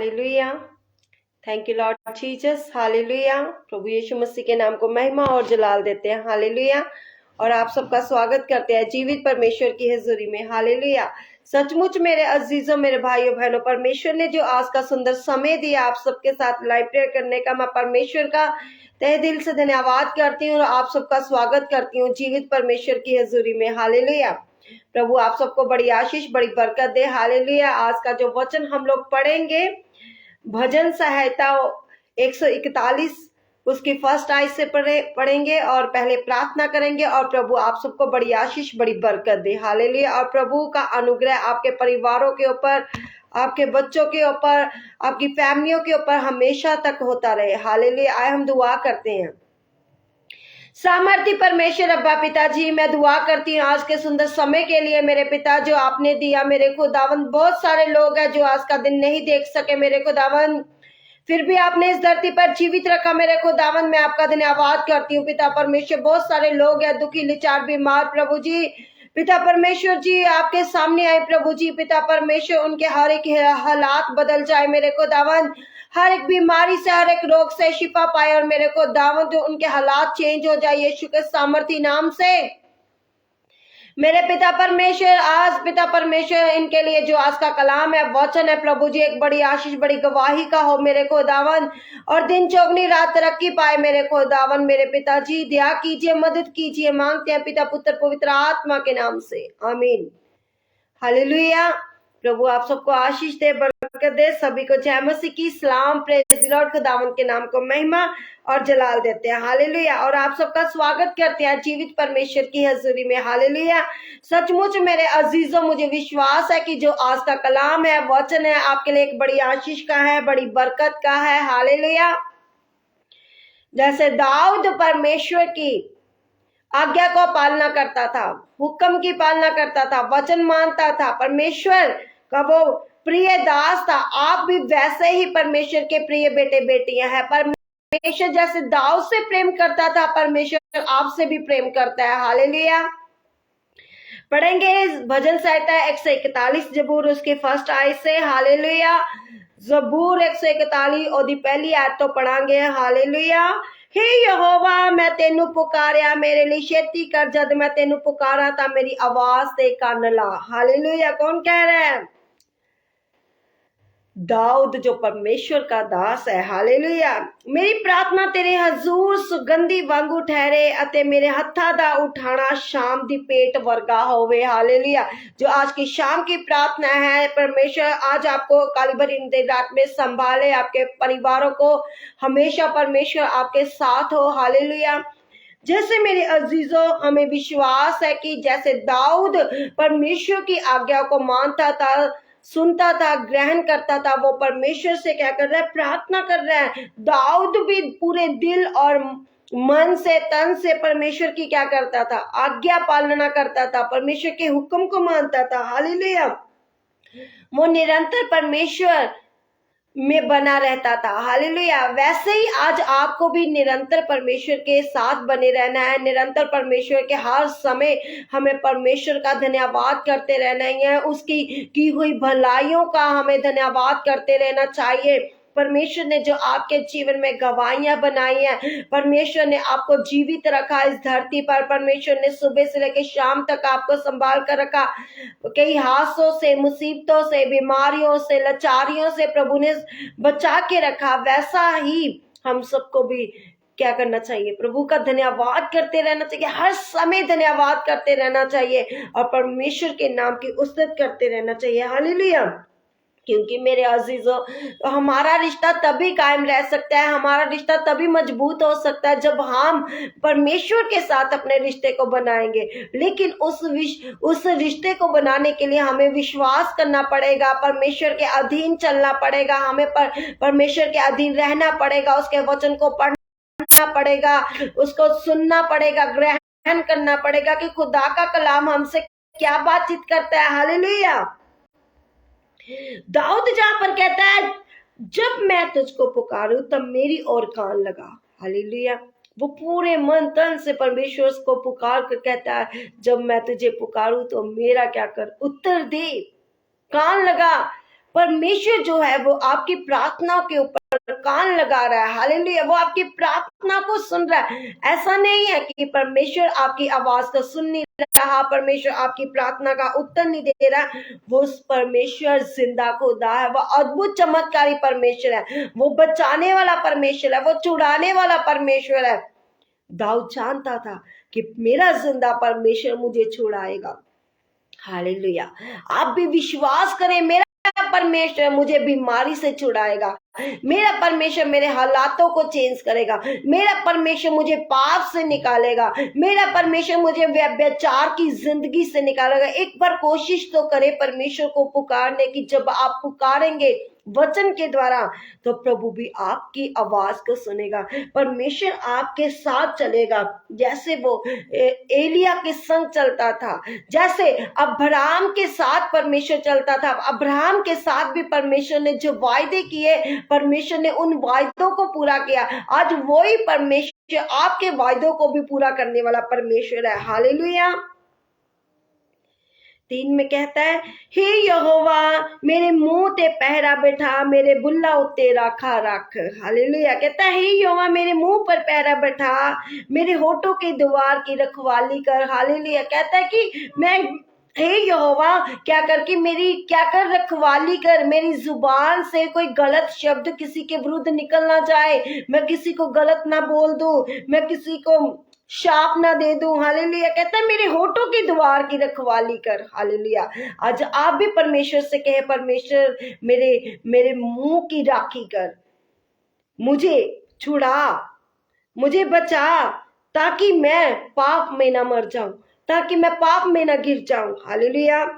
Hallelujah. Thank you Lord Jesus. Hallelujah. प्रभु यीशु मसीह के नाम को महिमा और जलाल देते हैं। हालेलुया। और आप सबका स्वागत करते हैं जीवित परमेश्वर की हजूरी में। हालेलुया। सचमुच मेरे अजीजों, मेरे भाइयों बहनों, परमेश्वर ने जो आज का सुंदर समय दिया आप सबके साथ लाइव प्रेयर करने का, मैं परमेश्वर का तहे दिल से धन्यवाद करती हूँ और आप सबका स्वागत करती हूँ जीवित परमेश्वर की हजूरी में। हालेलुया। प्रभु आप सबको बड़ी आशीष, बड़ी बरकत दे। हालेलुया। आज का जो वचन हम लोग पढ़ेंगे, भजन सहायता 141 उसकी फर्स्ट आयत से पढ़ेंगे और पहले प्रार्थना करेंगे और प्रभु आप सबको बड़ी आशीष, बड़ी बरकत दे। हालेलुया। और प्रभु का अनुग्रह आपके परिवारों के ऊपर, आपके बच्चों के ऊपर, आपकी फैमिलियों के ऊपर हमेशा तक होता रहे। हालेलुया। आए हम दुआ करते हैं। सामर्थी परमेश्वर अब्बा पिताजी, मैं दुआ करती हूँ आज के सुंदर समय के लिए मेरे पिता जो आपने दिया मेरे खुदावन। बहुत सारे लोग हैं जो आज का दिन नहीं देख सके मेरे खुदावन, फिर भी आपने इस धरती पर जीवित रखा मेरे खुदावन। मैं आपका धन्यवाद करती हूँ पिता परमेश्वर। बहुत सारे लोग हैं दुखी, लाचार, बीमार प्रभु जी। पिता परमेश्वर जी आपके सामने आए प्रभु जी। पिता परमेश्वर उनके हर एक हालात बदल जाए मेरे खुदावन। हर एक बीमारी से, हर एक रोग से शिफा पाए और मेरे को दावत जो उनके हालात चेंज हो जाए यीशु के सामर्थी नाम से। मेरे पिता परमेश्वर, आज पिता परमेश्वर इनके लिए जो आज का कलाम है, वचन है प्रभु जी, एक बड़ी आशीष, बड़ी गवाही का हो मेरे खुदावन। और दिन चौगनी रात तरक्की पाए मेरे खुदावन। मेरे पिताजी दया कीजिए, मदद कीजिए, मांगते हैं पिता पुत्र पवित्र आत्मा के नाम से, आमीन। हालेलुया। प्रभु आप सबको आशीष दे, बरकत दे। सभी को जय मसीह की सलाम। Praise Lord. खुदावन के नाम को महिमा और जलाल देते हैं। हालेलुया। और आप सबका स्वागत करते हैं जीवित परमेश्वर की हजूरी में। हालेलुया। सचमुच मेरे अजीजों, मुझे विश्वास है कि जो आज का कलाम है, वचन है, आपके लिए एक बड़ी आशीष का है, बड़ी बरकत का है। हालेलुया। जैसे दाऊद परमेश्वर की आज्ञा को पालना करता था, हुक्म की पालना करता था, वचन मानता था, परमेश्वर का वो प्रिय दास था, आप भी वैसे ही परमेश्वर के प्रिय बेटे बेटियां हैं। परमेश्वर जैसे दाऊद से प्रेम करता था, परमेश्वर आपसे भी प्रेम करता है। हालेलुया। पढ़ेंगे भजन संहिता 141 जबूर उसकी फर्स्ट आयत से। हालेलुया। जबूर 141 और पहली आयत तो पढ़ांगे। हालेलुया। हे यहोवा मैं तेनू पुकारिया, मेरे लिए छेती कर, जद मैं तेनू पुकारा था मेरी आवाज ते कान ला। हालेलुया। कौन कह रहा है? दाऊद जो परमेश्वर का दास है। हालेलुया। मेरी प्रार्थना तेरे हजूर सुगंधी वांगू ठहरे अते मेरे हत्था दा उठाना शाम दी पेट वर्गा होवे। हालेलुया। जो आज की शाम की प्रार्थना है, परमेश्वर आज आपको काली भरी रात में संभाले, आपके परिवारों को हमेशा परमेश्वर आपके साथ हो। हालेलुया। जैसे मेरे अजीजों, हमें विश्वास है कि जैसे दाऊद परमेश्वर की आज्ञा को मानता था, सुनता था, ग्रहण करता था, वो परमेश्वर से क्या कर रहा है? प्रार्थना कर रहा है। दाऊद भी पूरे दिल और मन से, तन से परमेश्वर की क्या करता था? आज्ञा पालना करता था, परमेश्वर के हुक्म को मानता था। हालेलुया। वो निरंतर परमेश्वर में बना रहता था। हालेलुया। वैसे ही आज आपको भी निरंतर परमेश्वर के साथ बने रहना है। निरंतर परमेश्वर के हर समय हमें परमेश्वर का धन्यवाद करते रहना है। उसकी की हुई भलाइयों का हमें धन्यवाद करते रहना चाहिए। परमेश्वर ने जो आपके जीवन में गवाहियां बनाई है, परमेश्वर ने आपको जीवित रखा इस धरती पर, परमेश्वर ने सुबह से लेकर शाम तक आपको संभाल कर रखा, कई हादसों से, मुसीबतों से, बीमारियों से, लाचारियों से प्रभु ने बचा के रखा। वैसा ही हम सबको भी क्या करना चाहिए? प्रभु का धन्यवाद करते रहना चाहिए, हर समय धन्यवाद करते रहना चाहिए और परमेश्वर के नाम की उस्तत करते रहना चाहिए। हालेलुया। क्योंकि मेरे अजीजों, तो हमारा रिश्ता तभी कायम रह सकता है, हमारा रिश्ता तभी मजबूत हो सकता है जब हम परमेश्वर के साथ अपने रिश्ते को बनाएंगे। लेकिन उस रिश्ते को बनाने के लिए हमें विश्वास करना पड़ेगा, परमेश्वर के अधीन चलना पड़ेगा, हमें परमेश्वर के अधीन रहना पड़ेगा, उसके वचन को पढ़ना पड़ेगा, उसको सुनना पड़ेगा, ग्रहण करना पड़ेगा कि खुदा का कलाम हमसे क्या बातचीत करता है। हालेलुया। दाऊद जहां पर कहता है, जब मैं तुझको पुकारूं तब मेरी ओर कान लगा। हालेलुया। वो पूरे मन तन से परमेश्वर को पुकार कर कहता है, जब मैं तुझे पुकारूं तो मेरा क्या कर? उत्तर दे, कान लगा। परमेश्वर जो है वो आपकी प्रार्थना के ऊपर कान लगा रहा है। हालेलुया, वो आपकी प्रार्थना को सुन रहा है। ऐसा नहीं है कि परमेश्वर आपकी आवाज को सुन नहीं रहा, परमेश्वर आपकी प्रार्थना का उत्तर नहीं दे रहा। वो परमेश्वर जिंदा खुदा है, वो अद्भुत चमत्कारी परमेश्वर है, वो बचाने वाला परमेश्वर है, वो छुड़ाने वाला परमेश्वर है। दाऊद जानता था कि मेरा जिंदा परमेश्वर मुझे छुड़ाएगा। हालेलुया, आप भी विश्वास करें, मेरा परमेश्वर मुझे बीमारी से छुड़ाएगा, मेरा परमेश्वर मेरे हालातों को चेंज करेगा, मेरा परमेश्वर मुझे पाप से निकालेगा, मेरा परमेश्वर मुझे व्यभिचार की जिंदगी से निकालेगा। एक बार कोशिश तो करें परमेश्वर को पुकारने की। जब आप पुकारेंगे वचन के द्वारा तो प्रभु भी आपकी आवाज को सुनेगा, परमेश्वर आपके साथ चलेगा। जैसे वो एलिया के संग चलता था, जैसे अब्राहम के साथ परमेश्वर चलता था, अब्राहम के साथ भी परमेश्वर ने जो वायदे किए, परमेश्वर ने उन वायदों को पूरा किया। आज वही परमेश्वर आपके वायदों को भी पूरा करने वाला परमेश्वर है। हालेलुया। 3 में कहता है, हे यहोवा मेरे मुंह ते पहरा बैठा, मेरे बुल्ला उत्ते राखा रख। हालेलुया। कहता है, हे यहोवा मेरे मुंह पर पहरा बैठा, मेरे होठों के द्वार की रखवाली कर। हालेलुया। कहता है कि मैं, हे यहोवा क्या कर कि मेरी क्या कर रखवाली कर, मेरी जुबान से कोई गलत शब्द किसी के विरुद्ध निकल ना जाए, मैं किसी को गलत ना बोल दूं, मैं किसी को शाप ना दे दूं। हालेलुया। कहता है मेरे होठों की द्वार की रखवाली कर। हालेलुया। आज आप भी परमेश्वर से कहे, परमेश्वर मेरे मेरे मुंह की राखी कर, मुझे छुड़ा, मुझे बचा, ताकि मैं पाप में ना मर जाऊं, ताकि मैं पाप में ना गिर जाऊं। हालेलुया।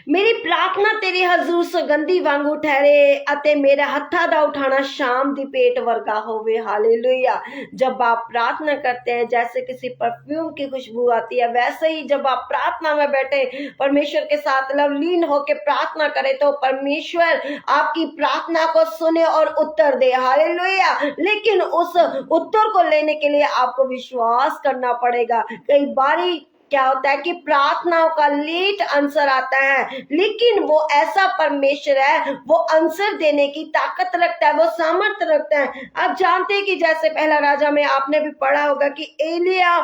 मेरी प्रार्थना तेरे हजूर सुगंधी वांगू ठहरे अते मेरा हत्था दा उठाना शाम दी पेट वर्गा होवे। हालेलुया। जब आप प्रार्थना करते हैं जैसे किसी परफ्यूम की खुशबू आती है, वैसे ही जब आप प्रार्थना में बैठे परमेश्वर के साथ लवलीन होकर प्रार्थना करें तो परमेश्वर आपकी प्रार्थना को सुने और उत्तर दे। हालेलुया। लेकिन उस उत्तर को लेने के लिए आपको विश्वास करना पड़ेगा। कई बारी क्या होता है कि प्रार्थनाओं का लेट आंसर आता है, लेकिन वो ऐसा परमेश्वर है, वो आंसर देने की ताकत रखता है, वो सामर्थ्य रखता है। आप जानते हैं कि जैसे पहला राजा में आपने भी पढ़ा होगा कि एलिया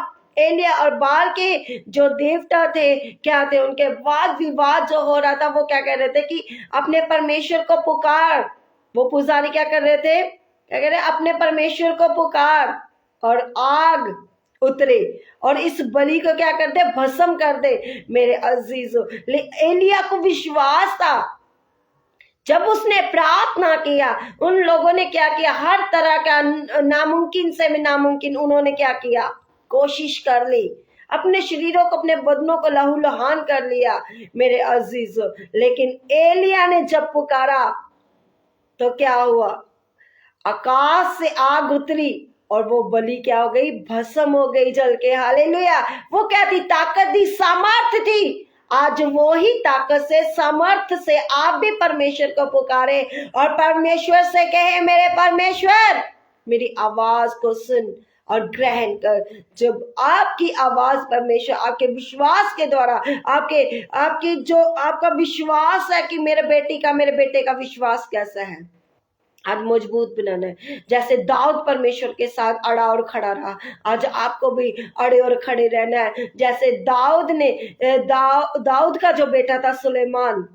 और बाल के जो देवता थे, क्या थे, उनके वाद विवाद जो हो रहा था, वो क्या कह रहे थे कि अपने परमेश्वर को पुकार। वो पुजारी क्या कर रहे थे, क्या कह रहे, अपने परमेश्वर को पुकार और आग उतरे और इस बलि को क्या कर दे, भस्म कर दे। मेरे अजीजों, एलिया को विश्वास था, जब उसने प्रार्थना किया, उन लोगों ने क्या किया, हर तरह का नामुमकिन से नामुमकिन उन्होंने क्या किया, कोशिश कर ली, अपने शरीरों को, अपने बदनों को लहूलुहान कर लिया। मेरे अजीजों, लेकिन एलिया ने जब पुकारा तो क्या हुआ, आकाश से आग उतरी और वो बलि क्या हो गई, भस्म हो गई जल के। हालेलुया। वो क्या थी, ताकत थी, सामर्थ्य थी। आज वो ही ताकत से, सामर्थ्य से आप भी परमेश्वर को पुकारे और परमेश्वर से कहे, मेरे परमेश्वर मेरी आवाज को सुन और ग्रहण कर। जब आपकी आवाज परमेश्वर आपके विश्वास के द्वारा, आपकी जो आपका विश्वास है कि मेरे बेटे का विश्वास कैसा है, आज मजबूत बनाना है। जैसे दाऊद परमेश्वर के साथ अड़ा और खड़ा रहा, आज आपको भी अड़े और खड़े रहना है। जैसे दाऊद का जो बेटा था सुलेमान,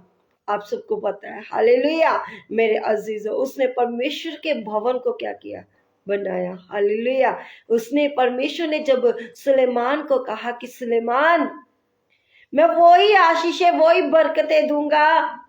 आप सबको पता है। हालेलुया। मेरे अजीजों, उसने परमेश्वर के भवन को क्या किया, बनाया। हालेलुया। उसने, परमेश्वर ने जब सुलेमान को कहा कि सुलेमान मैं वही आशीषें, वही बरकतें दूंगा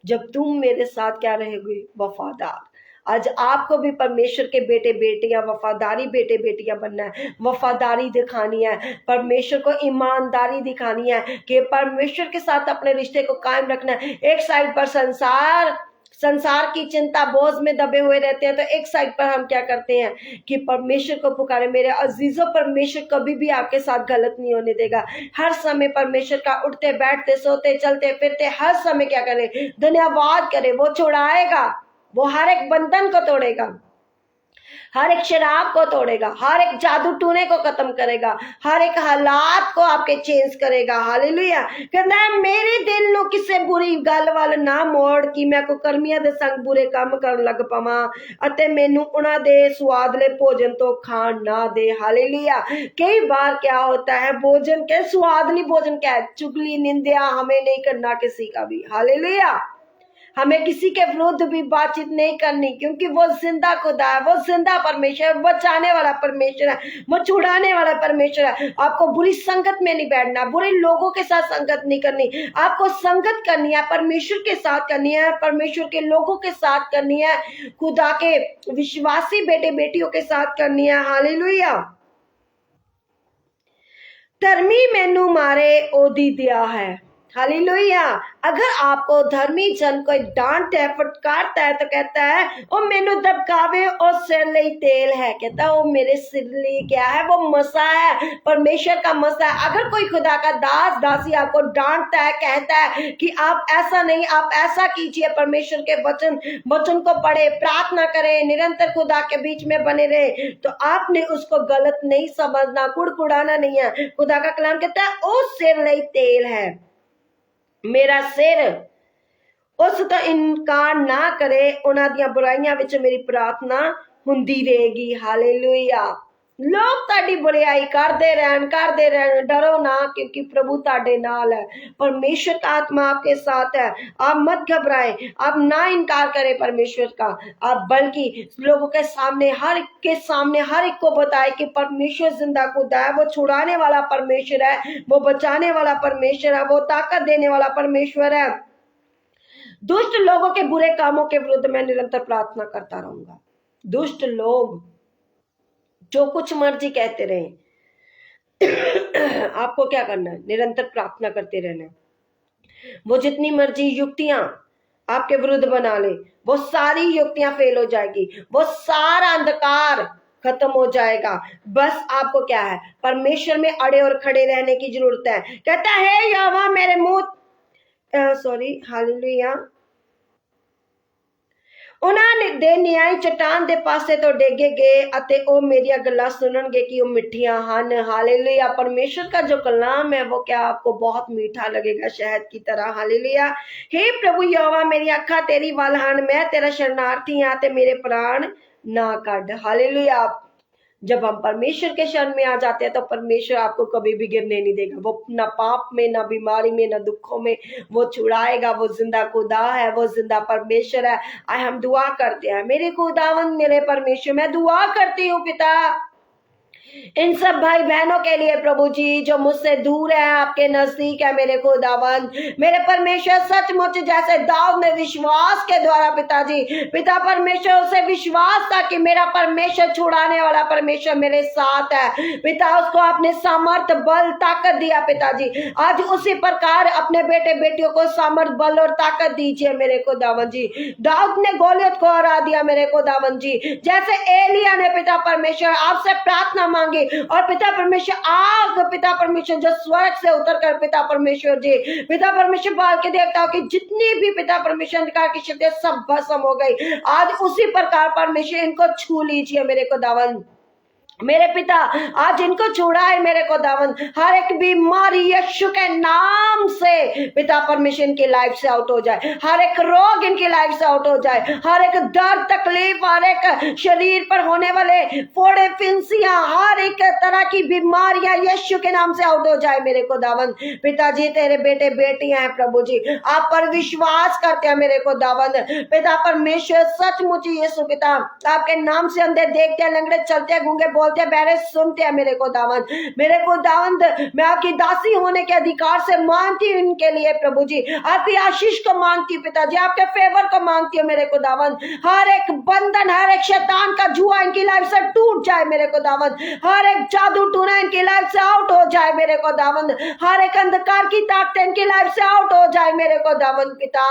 जब तुम मेरे साथ क्या रहेगी, वफादार। आज आपको भी परमेश्वर के बेटे बेटियां, वफादारी बेटे बेटियां बनना है, वफादारी दिखानी है, परमेश्वर को ईमानदारी दिखानी है कि परमेश्वर के साथ अपने रिश्ते को कायम रखना है। एक साइड पर संसार की चिंता बोझ में दबे हुए रहते हैं, तो एक साइड पर हम क्या करते हैं कि परमेश्वर को पुकारे। मेरे अजीजों, परमेश्वर कभी भी आपके साथ गलत नहीं होने देगा। हर समय परमेश्वर का उठते बैठते सोते चलते फिरते हर समय क्या करे, धन्यवाद करे। वो छुड़ाएगा, वो हर एक बंधन को तोड़ेगा। हर एक शराब को तोड़ेगा, हर एक जादू टूने को खत्म करेगा, हर एक हालात को आपके चेंज करेगा। हालेलुया। कहता है मेरे दिल नु किसे बुरी गल वाल ना मोड़ कि मैं कुकर्मियां दे संग बुरे काम करन लग पावां अते मैनू उन्हां दे स्वादले भोजन तो खाण ना दे। हालेलुया। कई बार क्या होता है, भोजन के स्वादली भोजन क्या है, चुगली निंदा हमें नहीं करना किसी का भी। हालेलुया। हमें किसी के विरुद्ध भी बातचीत नहीं करनी, क्योंकि वो जिंदा खुदा है, वो जिंदा परमेश्वर है, बचाने वाला परमेश्वर है, वो छुड़ाने वाला परमेश्वर है। आपको बुरी संगत में नहीं बैठना, बुरे लोगों के साथ संगत नहीं करनी, आपको संगत करनी है परमेश्वर के साथ करनी है, परमेश्वर के लोगों के साथ करनी है, खुदा के विश्वासी बेटे बेटियों के साथ करनी है। हालेलुया। धर्मी मैनू मारे ओदी दिया है। हालेलुया। अगर आपको धर्मी जन कोई डांटता है, फटकारता है, तो कहता है ओ मैनू दबकावे और सिर लिए तेल है। कहता है वो मेरे सिर लिए क्या है, वो मसा है, परमेश्वर का मसा है। अगर कोई खुदा का दास दासी आपको डांटता है, कहता है कि आप ऐसा नहीं, आप ऐसा कीजिए, परमेश्वर के वचन को पढ़े, प्रार्थना करें, निरंतर खुदा के बीच में बने रहे, तो आपने उसको गलत नहीं समझना, कुड़कुड़ाना नहीं है। खुदा का कलाम कहता है ओ सिर लिए तेल है, मेरा सिर उस तो इनकार ना करे, उन्हां दियां बुराइयां विच मेरी प्रार्थना हुंदी रहेगी। हालेलुया। लोग ताड़ी बुराई करते रहन, डरो ना, क्योंकि प्रभु ताड़े नाल है, परमेश्वर का आत्मा आपके साथ है। आप मत घबराएं, आप ना इनकार करें परमेश्वर का, आप बल्कि लोगों के सामने, हर एक को बताएं कि परमेश्वर जिंदा खुदा है, वो छुड़ाने वाला परमेश्वर है, वो बचाने वाला परमेश्वर है, वो ताकत देने वाला परमेश्वर है। दुष्ट लोगों के बुरे कामों के विरुद्ध मैं निरंतर प्रार्थना करता रहूंगा। दुष्ट लोग जो कुछ मर्जी कहते रहे, आपको क्या करना है, निरंतर प्रार्थना करते रहना है। वो जितनी मर्जी युक्तियां आपके विरुद्ध बना ले, वो सारी युक्तियां फेल हो जाएगी, वो सारा अंधकार खत्म हो जाएगा। बस आपको क्या है, परमेश्वर में अड़े और खड़े रहने की जरूरत है। कहता है यहोवा मेरे मुंह हालेलुया, उन्होंने दे न्याय चट्टान दे पासे तो डेगे गए अते ओ मेरिया गल्लां सुननगे कि वो मिठियां हन। हालेलुया। परमेश्वर का जो कलाम है वो क्या आपको बहुत मीठा लगेगा, शहद की तरह। हालेलुया। हे प्रभु यहोवा मेरी अखा तेरी वाल हन, मैं तेरा शरणार्थी हां ते मेरे प्राण ना कढ। हालेलुया। जब हम परमेश्वर के शरण में आ जाते हैं तो परमेश्वर आपको कभी भी गिरने नहीं देगा। वो ना पाप में, ना बीमारी में, ना दुखों में वो छुड़ाएगा। वो जिंदा खुदा है, वो जिंदा परमेश्वर है। आए हम दुआ करते हैं, मेरे खुदावन मेरे परमेश्वर, मैं दुआ करती हूँ पिता इन सब भाई बहनों के लिए प्रभु जी जो मुझसे दूर है, आपके नजदीक है मेरे खुदावन, मेरे परमेश्वर। सचमुच जैसे दाऊद ने विश्वास के द्वारा पिता परमेश्वर उसे विश्वास था कि मेरा परमेश्वर छुड़ाने वाला परमेश्वर मेरे साथ है, पिता उसको अपने सामर्थ बल ताकत दिया पिताजी। आज उसी प्रकार अपने बेटे बेटियों को सामर्थ बल और ताकत दीजिए मेरे खुदावन जी। दाऊद ने गोलियत को हरा दिया मेरे खुदावन जी, जैसे एलिया ने पिता परमेश्वर आपसे प्रार्थना मांगी और पिता परमेश्वर आग पिता परमेश्वर जो स्वर्ग से उतर कर पिता परमेश्वर जी पिता परमेश्वर बाल के देखता हो कि जितनी भी पिता परमेश्वर अंधकार की शक्ति सब भस्म हो गई। आज उसी प्रकार परमेश्वर इनको छू लीजिए मेरे खुदावन, मेरे पिता आज इनको छोड़ा है मेरे को दावन। हर एक बीमारी यीशु के नाम से पिता परमेश्वर इनकी लाइफ से आउट हो जाए, हर एक रोग इनकी लाइफ से आउट हो जाए, हर एक दर्द तकलीफ, हर एक शरीर पर होने वाले फोड़े फिंसियां, हर एक तरह की बीमारियां यीशु के नाम से आउट हो जाए मेरे को दावन। पिताजी तेरे बेटे बेटियां हैं प्रभु जी, आप पर विश्वास करते हैं मेरे को दावन। पिता परमेश्वर सचमुच यीशु पिता आपके नाम से अंधे देखते हैं, लंगड़े चलते हैं, गूंगे बोलते हैं, बहरे सुनते हैं मेरे को दावन। मेरे को दावन मैं आपकी दासी होने के अधिकार से मांगती हूँ इनके लिए प्रभु जी, आपकी आशीष को मांगती हूँ पिताजी, आपके फेवर को मांगती हूँ मेरे को दावन। हर एक बंधन, हर एक शैतान का जुआ इनकी लाइफ से टूट जाए मेरे को दावन, हर एक जादू टूना इनकी लाइफ से आउट हो जाए मेरे को दावन, हर एक अंधकार की ताकत इनकी लाइफ से आउट हो जाए मेरे को दावन पिता।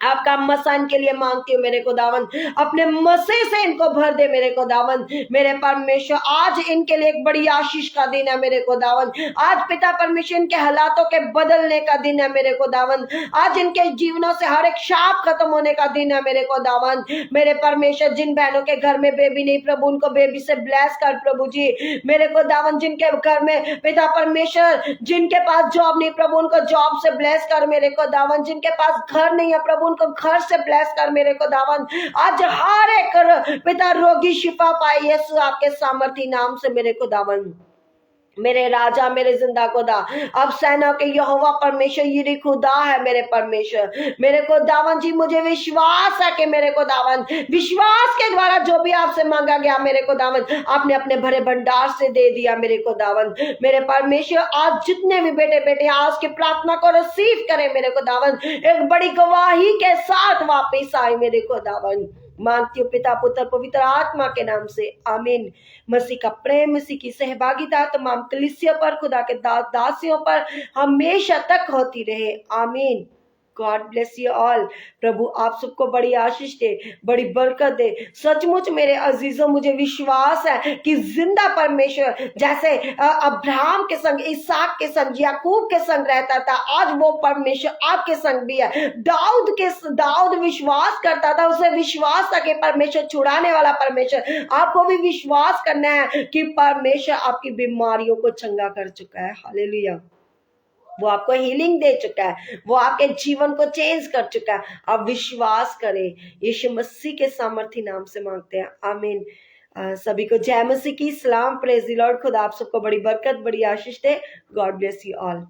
आपका मसान के लिए मांगती हूँ मेरे खुदावन, अपने मसीह से इनको भर दे मेरे खुदावन। मेरे परमेश्वर आज इनके लिए एक बड़ी आशीष का दिन है मेरे खुदावन। आज पिता परमेश्वर इनके हालातों के बदलने का दिन है मेरे खुदावन। आज इनके जीवनों से हर एक शाप खत्म होने का दिन है मेरे खुदावन। मेरे परमेश्वर जिन बहनों के घर में बेबी नहीं प्रभु, उनको बेबी से ब्लेस कर प्रभु जी। मेरे खुदावन जिनके घर में पिता परमेश्वर जिनके पास जॉब नहीं प्रभु, उनको जॉब से ब्लेस कर मेरे खुदावन। जिनके पास घर नहीं है प्रभु, उनको घर से ब्लेस कर मेरे खुदावन। आज हर एक पिता रोगी शिफा पाए यीशु आपके सामर्थी नाम से मेरे खुदावन। मेरे राजा मेरे जिंदा खुदा, अब सेना के यहोवा परमेश्वर यिरी खुदा है मेरे परमेश्वर। मेरे खुदावन जी मुझे विश्वास है कि मेरे खुदावन विश्वास के द्वारा जो भी आपसे मांगा गया मेरे खुदावन आपने अपने भरे भंडार से दे दिया मेरे खुदावन। मेरे परमेश्वर आज जितने भी बेटे बेटे आज की प्रार्थना को रिसीव करें मेरे खुदावन, एक बड़ी गवाही के साथ वापिस आए मेरे खुदावन। मांगती हूँ पिता पुत्र पवित्र आत्मा के नाम से, आमीन। मसीह का प्रेम, मसीह की सहभागिता तमाम कलीसिया पर, खुदा के दासियों पर हमेशा तक होती रहे, आमीन। God bless you all. प्रभु आप सबको बड़ी आशीष दे, बड़ी बरकत दे। सचमुच मेरे अजीजों मुझे विश्वास है कि जिंदा परमेश्वर जैसे अब्राहम के संग, इसहाक के संग, याकूब के संग रहता था, आज वो परमेश्वर आपके संग भी है। दाऊद विश्वास करता था, उसे विश्वास था कि परमेश्वर छुड़ाने वाला परमेश्वर। आपको भी विश्वास करना है कि परमेश्वर आपकी बीमारियों को चंगा कर चुका है, हालेलुया। वो आपको हीलिंग दे चुका है, वो आपके जीवन को चेंज कर चुका है। आप विश्वास करें, यीशु मसीह के सामर्थी नाम से मांगते हैं, आमीन। सभी को जय मसीह की सलाम, प्रेज द लॉर्ड। खुदा आप सबको बड़ी बरकत बड़ी आशीष दे। God bless you all.